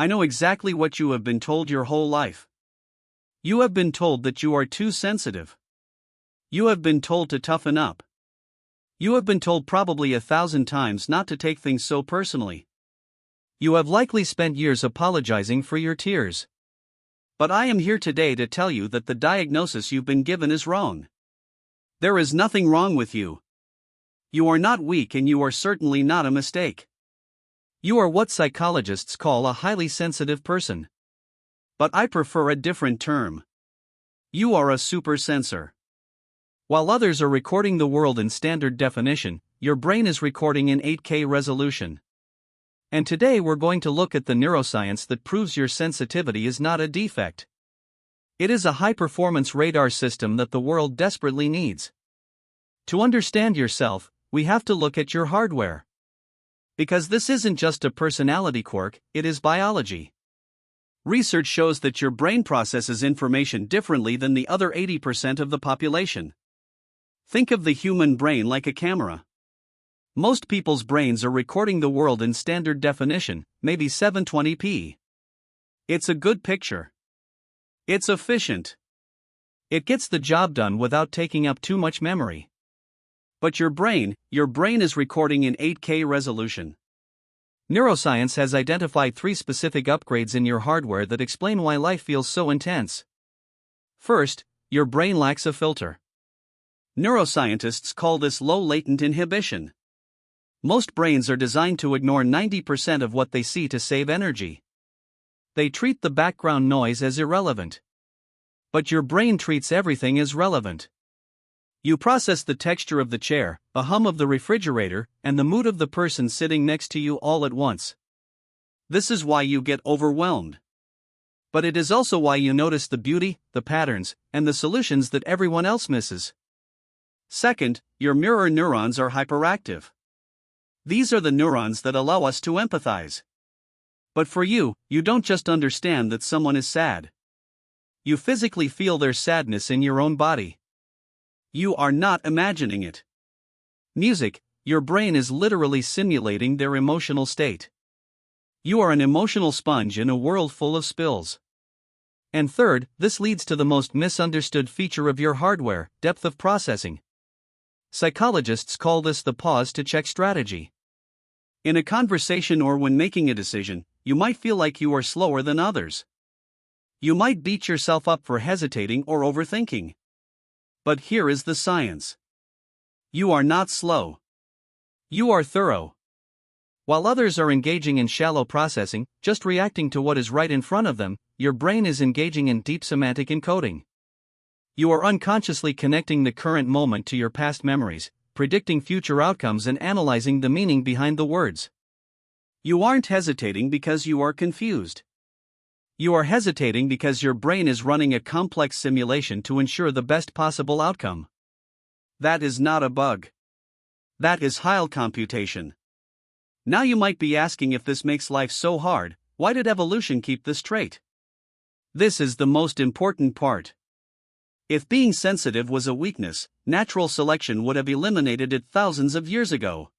I know exactly what you have been told your whole life. You have been told that you are too sensitive. You have been told to toughen up. You have been told probably 1,000 times not to take things so personally. You have likely spent years apologizing for your tears. But I am here today to tell you that the diagnosis you've been given is wrong. There is nothing wrong with you. You are not weak and you are certainly not a mistake. You are what psychologists call a highly sensitive person. But I prefer a different term. You are a supersensor. While others are recording the world in standard definition, your brain is recording in 8K resolution. And today we're going to look at the neuroscience that proves your sensitivity is not a defect. It is a high-performance radar system that the world desperately needs. To understand yourself, we have to look at your hardware. Because this isn't just a personality quirk, it is biology. Research shows that your brain processes information differently than the other 80% of the population. Think of the human brain like a camera. Most people's brains are recording the world in standard definition, maybe 720p. It's a good picture. It's efficient. It gets the job done without taking up too much memory. But your brain is recording in 8K resolution. Neuroscience has identified 3 specific upgrades in your hardware that explain why life feels so intense. First, your brain lacks a filter. Neuroscientists call this low latent inhibition. Most brains are designed to ignore 90% of what they see to save energy. They treat the background noise as irrelevant. But your brain treats everything as relevant. You process the texture of the chair, the hum of the refrigerator, and the mood of the person sitting next to you all at once. This is why you get overwhelmed. But it is also why you notice the beauty, the patterns, and the solutions that everyone else misses. Second, your mirror neurons are hyperactive. These are the neurons that allow us to empathize. But for you, you don't just understand that someone is sad. You physically feel their sadness in your own body. You are not imagining it. Music, your brain is literally simulating their emotional state. You are an emotional sponge in a world full of spills. And third, this leads to the most misunderstood feature of your hardware, depth of processing. Psychologists call this the pause-to-check strategy. In a conversation or when making a decision, you might feel like you are slower than others. You might beat yourself up for hesitating or overthinking. But here is the science. You are not slow. You are thorough. While others are engaging in shallow processing, just reacting to what is right in front of them, your brain is engaging in deep semantic encoding. You are unconsciously connecting the current moment to your past memories, predicting future outcomes and analyzing the meaning behind the words. You aren't hesitating because you are confused. You are hesitating because your brain is running a complex simulation to ensure the best possible outcome. That is not a bug. That is high computation. Now you might be asking, if this makes life so hard, why did evolution keep this trait? This is the most important part. If being sensitive was a weakness, natural selection would have eliminated it thousands of years ago.